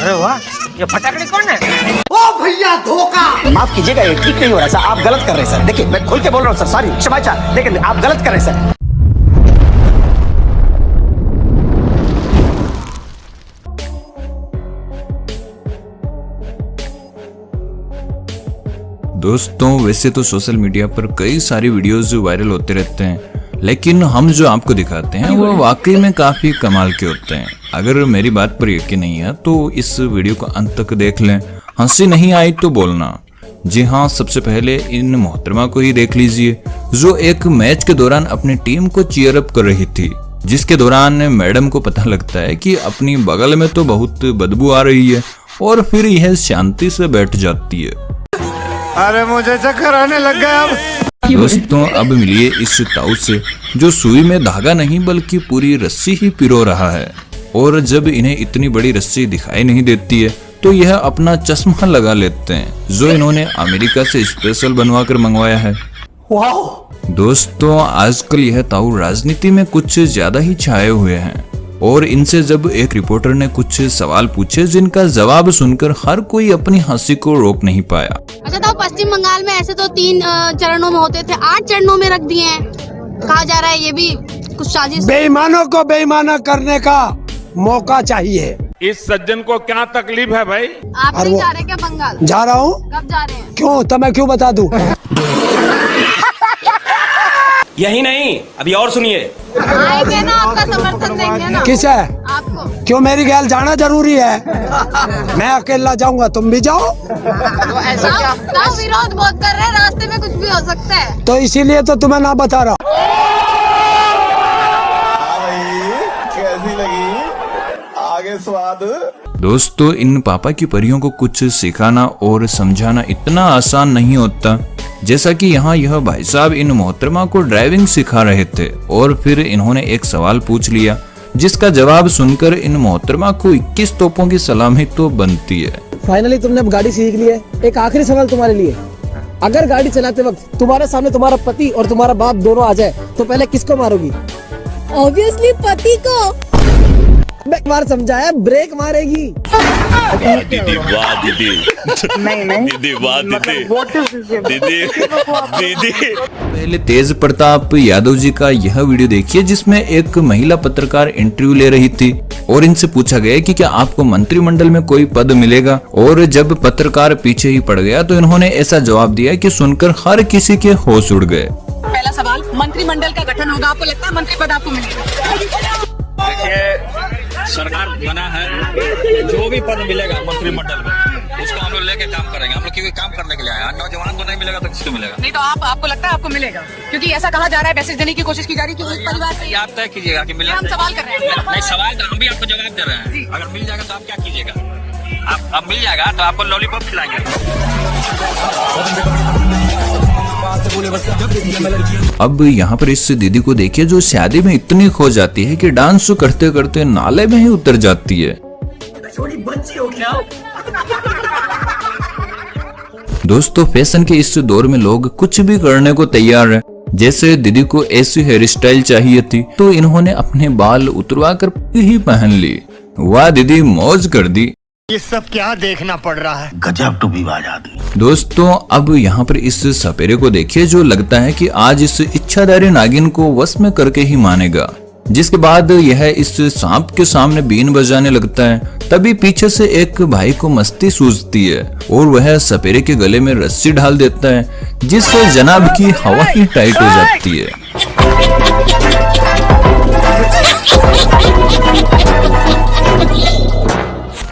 अरे वाह, ये फटाकड़ी कौन है? ओ भैया धोखा। माफ कीजिएगा, ये ठीक नहीं हो रहा सर, आप गलत कर रहे हैं सर। देखिए मैं खुल के बोल रहा हूँ सर, सॉरी क्षमा चाह, लेकिन आप गलत कर रहे हैं सर। दोस्तों वैसे तो सोशल मीडिया पर कई सारी वीडियोस वायरल होते रहते हैं, लेकिन हम जो आपको दिखाते हैं वो वाकई में काफी कमाल के होते हैं। अगर मेरी बात पर यकीन नहीं है तो इस वीडियो को अंत तक देख लें, हंसी नहीं आई तो बोलना। जी हाँ, सबसे पहले इन मोहतरमा को ही देख लीजिए जो एक मैच के दौरान अपनी टीम को चीयर अप कर रही थी, जिसके दौरान मैडम को पता लगता है कि अपनी बगल में तो बहुत बदबू आ रही है और फिर यह शांति से बैठ जाती है। अरे मुझे चक्कर आने लग गया अब। दोस्तों अब मिलिए इस ताऊ से जो सुई में धागा नहीं बल्कि पूरी रस्सी ही पिरो रहा है, और जब इन्हें इतनी बड़ी रस्सी दिखाई नहीं देती है तो यह अपना चश्मा लगा लेते हैं जो इन्होंने अमेरिका से स्पेशल बनवा कर मंगवाया है। दोस्तों आजकल यह ताऊ राजनीति में कुछ ज्यादा ही छाए हुए हैं, और इनसे जब एक रिपोर्टर ने कुछ सवाल पूछे जिनका जवाब सुनकर हर कोई अपनी हंसी को रोक नहीं पाया। अच्छा तो पश्चिम बंगाल में ऐसे तो 3 चरणों में होते थे, 8 चरणों में रख दिए हैं। कहा जा रहा है ये भी कुछ साजिश। बेईमानों को बेईमाना करने का मौका चाहिए। इस सज्जन को क्या तकलीफ है भाई? आप नहीं जा रहे क्या बंगाल? जा रहा हूँ। कब जा रहे हैं? क्यों, तो मैं क्यों बता दूं? यही नहीं, अभी और सुनिए। आएंगे ना, आपका समर्थन देंगे ना। किस है? आपको। क्यों, मेरी गैल जाना जरूरी है? मैं अकेला जाऊंगा, तुम भी जाओ। तो ऐसा क्या? तो विरोध बहुत कर रहे हैं, रास्ते में कुछ भी हो सकता है। तो इसीलिए तो तुम्हें ना बता रहा। कैसी लगी आगे स्वाद? दोस्तों इन पापा की परियों को कुछ सिखाना और समझाना इतना आसान नहीं होता, जैसा कि यहाँ यह भाई साहब इन मोहतरमा को ड्राइविंग सिखा रहे थे और फिर इन्होंने एक सवाल पूछ लिया जिसका जवाब सुनकर इन मोहतरमा को 21 तोपों की सलामी तो बनती है। फाइनली तुमने अब गाड़ी सीख ली है। एक आखिरी सवाल तुम्हारे लिए, अगर गाड़ी चलाते वक्त तुम्हारे सामने तुम्हारा पति और तुम्हारा बाप दोनों आ जाए तो पहले किसको मारोगी? ऑब्वियसली पति को। एक बार समझाया, ब्रेक मारेगी। दीदी वाह दीदी। नहीं दीदी वाह दीदी। दीदी पहले तेज प्रताप यादव जी का यह वीडियो देखिए जिसमें एक महिला पत्रकार इंटरव्यू ले रही थी और इनसे पूछा गया कि क्या आपको मंत्रिमंडल में कोई पद मिलेगा, और जब पत्रकार पीछे ही पड़ गया तो इन्होंने ऐसा जवाब दिया कि सुनकर हर किसी के होश उड़ गए। पहला सवाल, मंत्रिमंडल का गठन होगा, आपको लगता है मंत्री पद आपको मिलेगा? सरकार बना है, जो भी पद मिलेगा मंत्रिमंडल में उसको हम लोग लेके काम करेंगे। हम लोग क्योंकि काम करने के लिए आए, नौजवान को नहीं मिलेगा तो किसको मिलेगा? नहीं तो आपको लगता है आपको मिलेगा? क्योंकि ऐसा कहा जा रहा है, मैसेज देने की कोशिश की जा रही है कि एक परिवार से। आप तय कीजिएगा कि मिलेगा। हम सवाल कर रहे हैं। नहीं सवाल तो हम भी आपको जवाब दे रहे हैं। अगर मिल जाएगा तो आप क्या कीजिएगा? आप मिल जाएगा तो आपको लॉलीपॉप खिलाएंगे। अब यहाँ पर इस दीदी को देखिए जो शादी में इतनी खो जाती है कि डांस करते करते नाले में ही उतर जाती है। दोस्तों फैशन के इस दौर में लोग कुछ भी करने को तैयार है। जैसे दीदी को ऐसी हेयर स्टाइल चाहिए थी तो इन्होंने अपने बाल उतरवा कर ही पहन ली। वाह दीदी, मौज कर दी। ये सब क्या देखना पड़ रहा है? गजब टूबीबाज आदमी। दोस्तों अब यहाँ पर इस सपेरे को देखिए जो लगता है कि आज इस इच्छाधारी नागिन को वश में करके ही मानेगा, जिसके बाद यह इस सांप के सामने बीन बजाने लगता है। तभी पीछे से एक भाई को मस्ती सूझती है और वह सपेरे के गले में रस्सी डाल देता है, जिससे जनाब की हवा ही टाइट हो जाती है।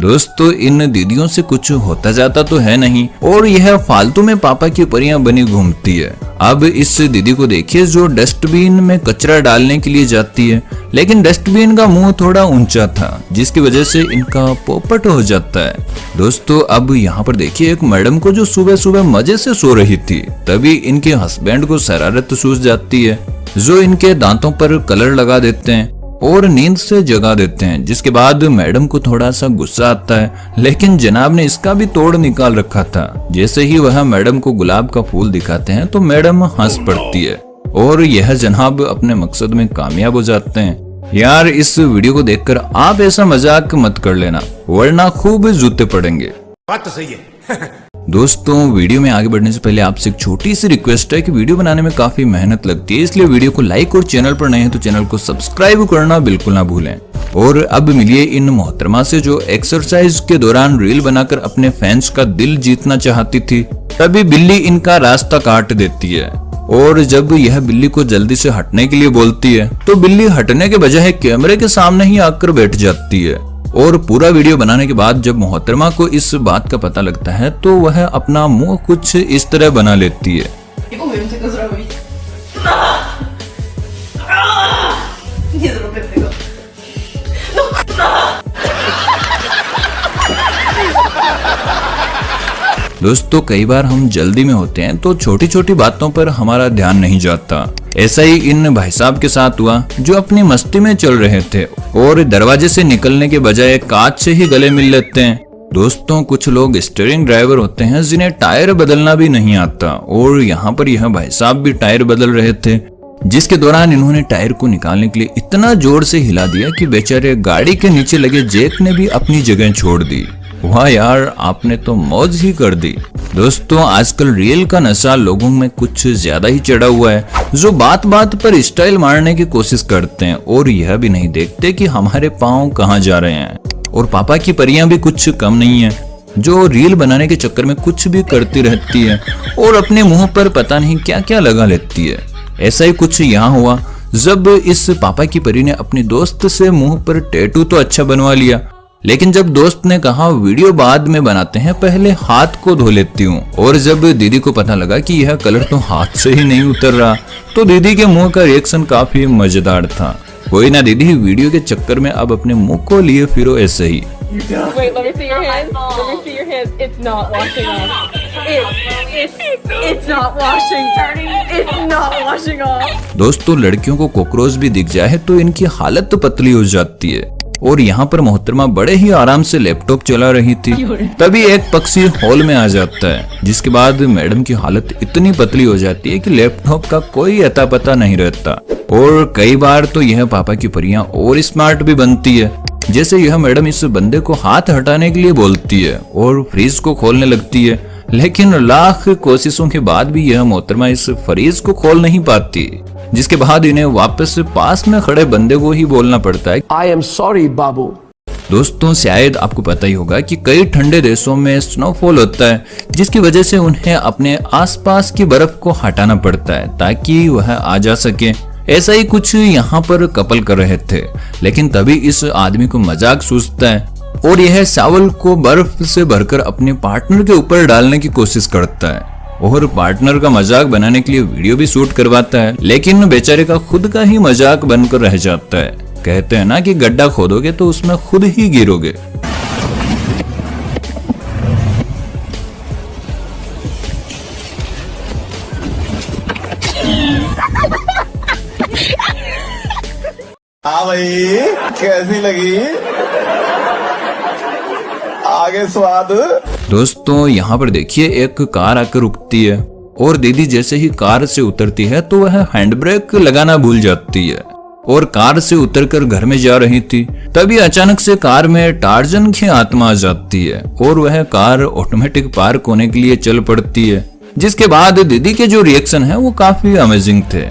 दोस्तों इन दीदियों से कुछ होता जाता तो है नहीं और यह फालतू में पापा की परियां बनी घूमती है। अब इस दीदी को देखिए जो डस्टबिन में कचरा डालने के लिए जाती है, लेकिन डस्टबिन का मुंह थोड़ा ऊंचा था जिसकी वजह से इनका पोपट हो जाता है। दोस्तों अब यहाँ पर देखिए एक मैडम को जो सुबह सुबह मजे से सो रही थी, तभी इनके हस्बैंड को शरारत सूझ जाती है जो इनके दांतों पर कलर लगा देते हैं और नींद से जगा देते हैं, जिसके बाद मैडम को थोड़ा सा गुस्सा आता है, लेकिन जनाब ने इसका भी तोड़ निकाल रखा था। जैसे ही वह मैडम को गुलाब का फूल दिखाते हैं तो मैडम हंस पड़ती है और यह जनाब अपने मकसद में कामयाब हो जाते हैं। यार इस वीडियो को देखकर आप ऐसा मजाक मत कर लेना, वरना खूब जूते पड़ेंगे। बात तो सही है। दोस्तों वीडियो में आगे बढ़ने से पहले आपसे एक छोटी सी रिक्वेस्ट है कि वीडियो बनाने में काफी मेहनत लगती है, इसलिए वीडियो को लाइक और चैनल पर नए हैं तो चैनल को सब्सक्राइब करना बिल्कुल ना भूलें। और अब मिलिए इन मोहतरमा से जो एक्सरसाइज के दौरान रील बनाकर अपने फैंस का दिल जीतना चाहती थी। तभी बिल्ली इनका रास्ता काट देती है और जब यह बिल्ली को जल्दी से हटने के लिए बोलती है तो बिल्ली हटने के बजाय कैमरे के सामने ही आकर बैठ जाती है। और पूरा वीडियो बनाने के बाद जब मोहतरमा को इस बात का पता लगता है तो वह अपना मुंह कुछ इस तरह बना लेती है। दोस्तों कई बार हम जल्दी में होते हैं तो छोटी छोटी बातों पर हमारा ध्यान नहीं जाता। ऐसा ही इन भाई साहब के साथ हुआ जो अपनी मस्ती में चल रहे थे और दरवाजे से निकलने के बजाय कांच से ही गले मिल लेते हैं। दोस्तों कुछ लोग स्टीयरिंग ड्राइवर होते हैं जिन्हें टायर बदलना भी नहीं आता और यहाँ पर यह भाई साहब भी टायर बदल रहे थे, जिसके दौरान इन्होंने टायर को निकालने के लिए इतना जोर से हिला दिया कि बेचारे गाड़ी के नीचे लगे जैक ने भी अपनी जगह छोड़ दी। वाह यार आपने तो मौज ही कर दी। दोस्तों आजकल रील का नशा लोगों में कुछ ज्यादा ही चढ़ा हुआ है, जो बात बात पर स्टाइल मारने की कोशिश करते हैं और यह भी नहीं देखते कि हमारे पाँव कहाँ जा रहे हैं। और पापा की परियां भी कुछ कम नहीं है, जो रील बनाने के चक्कर में कुछ भी करती रहती है और अपने मुंह पर पता नहीं क्या क्या लगा लेती है। ऐसा ही कुछ यहाँ हुआ जब इस पापा की परी ने अपने दोस्त से मुंह पर टैटू तो अच्छा बनवा लिया, लेकिन जब दोस्त ने कहा वीडियो बाद में बनाते हैं, पहले हाथ को धो लेती हूँ। और जब दीदी को पता लगा कि यह कलर तो हाथ से ही नहीं उतर रहा तो दीदी के मुंह का रिएक्शन काफी मजेदार था। कोई ना दीदी, वीडियो के चक्कर में अब अपने मुंह को लिए फिरो ऐसे ही। Wait, let me see your hands. Let me see your hands. It's not washing off. It's not washing. It's not washing off. दोस्तों लड़कियों को कॉकरोच भी दिख जाए तो इनकी हालत तो पतली हो जाती है। और यहाँ पर मोहतरमा बड़े ही आराम से लैपटॉप चला रही थी, तभी एक पक्षी हॉल में आ जाता है, जिसके बाद मैडम की हालत इतनी पतली हो जाती है कि लैपटॉप का कोई अता पता नहीं रहता। और कई बार तो यह पापा की परियां और स्मार्ट भी बनती है, जैसे यह मैडम इस बंदे को हाथ हटाने के लिए बोलती है और फ्रीज को खोलने लगती है, लेकिन लाख कोशिशों के बाद भी यह मोहतरमा इस फ्रीज को खोल नहीं पाती, जिसके बाद इन्हें वापस पास में खड़े बंदे को ही बोलना पड़ता है, आई एम सॉरी बाबू। दोस्तों शायद आपको पता ही होगा कि कई ठंडे देशों में स्नोफॉल होता है, जिसकी वजह से उन्हें अपने आसपास की बर्फ को हटाना पड़ता है ताकि वह आ जा सके। ऐसा ही कुछ यहाँ पर कपल कर रहे थे, लेकिन तभी इस आदमी को मजाक सूझता है और यह चावल को बर्फ से भरकर अपने पार्टनर के ऊपर डालने की कोशिश करता है और पार्टनर का मजाक बनाने के लिए वीडियो भी शूट करवाता है, लेकिन बेचारे का खुद का ही मजाक बनकर रह जाता है। कहते हैं ना कि गड्ढा खोदोगे तो उसमें खुद ही गिरोगे। हाँ भाई कैसी लगी आगे स्वाद। दोस्तों यहाँ पर देखिए एक कार आकर रुकती है और दीदी जैसे ही कार से उतरती है तो वह हैंड ब्रेक लगाना भूल जाती है और कार से उतरकर घर में जा रही थी। तभी अचानक से कार में टार्जन की आत्मा आ जाती है और वह कार ऑटोमेटिक पार्क होने के लिए चल पड़ती है, जिसके बाद दीदी के जो रिएक्शन है वो काफी अमेजिंग थे।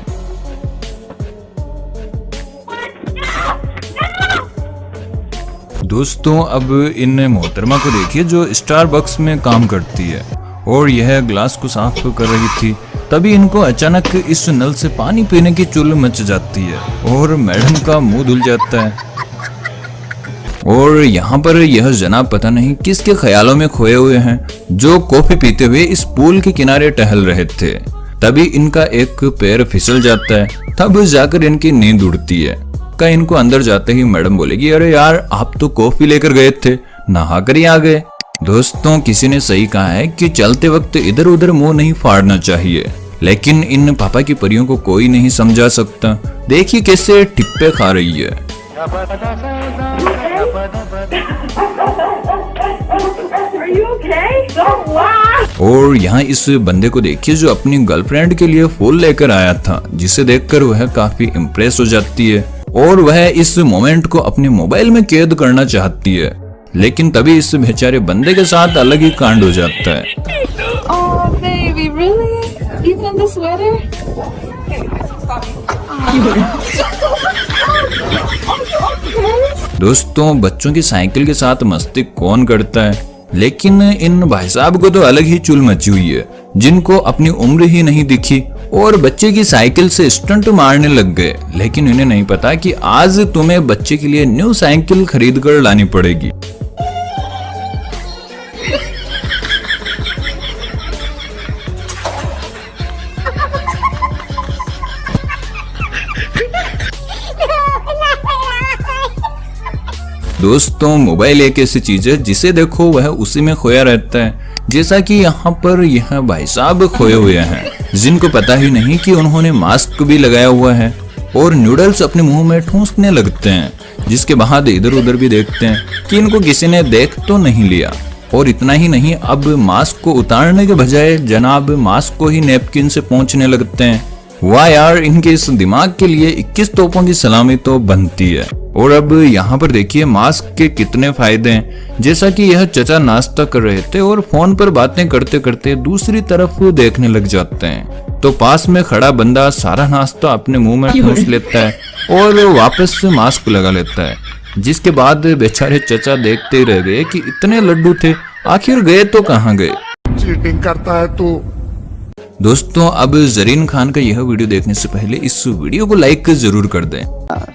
दोस्तों अब इन मोहतरमा को देखिए जो स्टारबक्स में काम करती है और यह ग्लास को साफ कर रही थी, तभी इनको अचानक इस नल से पानी पीने की चुल मच जाती है और मैडम का मुंह धुल जाता है। और यहाँ पर यह जनाब पता नहीं किसके ख्यालों में खोए हुए हैं, जो कॉफी पीते हुए इस पूल के किनारे टहल रहे थे। तभी इनका एक पैर फिसल जाता है, तब जाकर इनकी नींद उड़ती है। का इनको अंदर जाते ही मैडम बोलेगी, अरे यार आप तो कॉफी लेकर गए थे, नहा कर ही आ गए। दोस्तों किसी ने सही कहा है कि चलते वक्त इधर उधर मुंह नहीं फाड़ना चाहिए, लेकिन इन पापा की परियों को कोई नहीं समझा सकता। देखिए कैसे टिप्पे खा रही है। और यहाँ इस बंदे को देखिए जो अपनी गर्लफ्रेंड के लिए फूल लेकर आया था, जिसे देखकर वह काफी इम्प्रेस हो जाती है और वह इस मोमेंट को अपने मोबाइल में कैद करना चाहती है, लेकिन तभी इस बेचारे बंदे के साथ अलग ही कांड हो जाता है। Oh, baby, really? Even the sweater? दोस्तों, बच्चों की साइकिल के साथ मस्ती कौन करता है, लेकिन इन भाई साहब को तो अलग ही चुल मची हुई है, जिनको अपनी उम्र ही नहीं दिखी और बच्चे की साइकिल से स्टंट मारने लग गए। लेकिन इन्हें नहीं पता कि आज तुम्हें बच्चे के लिए न्यू साइकिल खरीद कर लानी पड़ेगी। दोस्तों, मोबाइल एक ऐसी चीज है जिसे देखो वह उसी में खोया रहता है, जैसा कि यहाँ पर यह भाई साहब खोए हुए हैं, जिनको पता ही नहीं कि उन्होंने मास्क भी लगाया हुआ है और नूडल्स अपने मुंह में ठूंसने लगते हैं, जिसके बाद इधर उधर भी देखते हैं कि इनको किसी ने देख तो नहीं लिया। और इतना ही नहीं, अब मास्क को उतारने के बजाय जनाब मास्क को ही नैपकिन से पोंछने लगते हैं। वाह यार, इनके इस दिमाग के लिए 21 तोपों की सलामी तो बनती है। और अब यहाँ पर देखिए मास्क के कितने फायदे हैं, जैसा कि यह चचा नाश्ता कर रहे थे और फोन पर बातें करते करते दूसरी तरफ देखने लग जाते हैं, तो पास में खड़ा बंदा सारा नाश्ता अपने मुंह में ठूंस लेता है और वापस से मास्क लगा लेता है, जिसके बाद बेचारे चचा देखते ही रह गए कि इतने लड्डू थे, आखिर गए तो कहाँ गए। चीटिंग करता है तू। दोस्तों, अब जरीन खान का यह वीडियो देखने से पहले इस वीडियो को लाइक जरूर कर दें।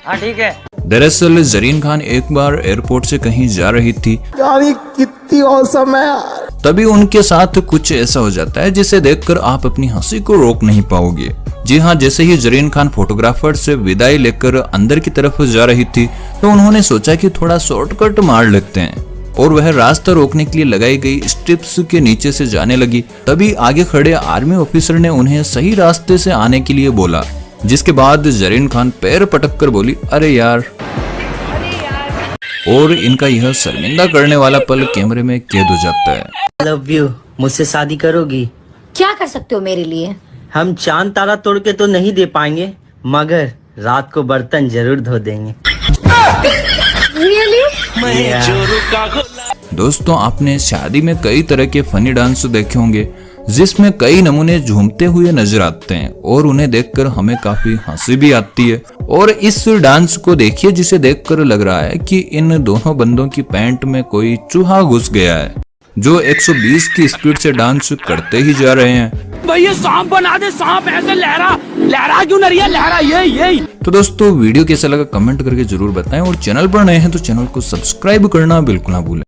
हाँ ठीक है। दरअसल जरीन खान एक बार एयरपोर्ट से कहीं जा रही थी, कितनी औसम है यार। तभी उनके साथ कुछ ऐसा हो जाता है जिसे देखकर आप अपनी हंसी को रोक नहीं पाओगे। जी हाँ, जैसे ही जरीन खान फोटोग्राफर से विदाई लेकर अंदर की तरफ जा रही थी, तो उन्होंने सोचा कि थोड़ा शॉर्टकट मार लेते हैं और वह रास्ता रोकने के लिए लगाई गई स्ट्रिप्स के नीचे से जाने लगी। तभी आगे खड़े आर्मी ऑफिसर ने उन्हें सही रास्ते से आने के लिए बोला, जिसके बाद जरीन खान पैर पटक कर बोली, अरे यार। और इनका यह शर्मिंदा करने वाला पल कैमरे में कैद हो जाता है। लव यू, मुझसे शादी करोगी? क्या कर सकते हो मेरे लिए? हम चांद तारा तोड़ के तो नहीं दे पाएंगे, मगर रात को बर्तन जरूर धो देंगे। दोस्तों, आपने शादी में कई तरह के फनी डांस देखे होंगे, जिसमें कई नमूने झूमते हुए नजर आते हैं और उन्हें देखकर हमें काफी हंसी भी आती है। और इस डांस को देखिए, जिसे देखकर लग रहा है कि इन दोनों बंदों की पैंट में कोई चूहा घुस गया है, जो 120 की स्पीड से डांस करते ही जा रहे हैं। भैया सांप बना दे, सांप ऐसे लहरा क्यों नहीं है, लहरा ये। तो दोस्तों, वीडियो कैसा लगा कमेंट करके जरूर बताएं और चैनल पर नए हैं तो चैनल को सब्सक्राइब करना बिल्कुल ना भूलें।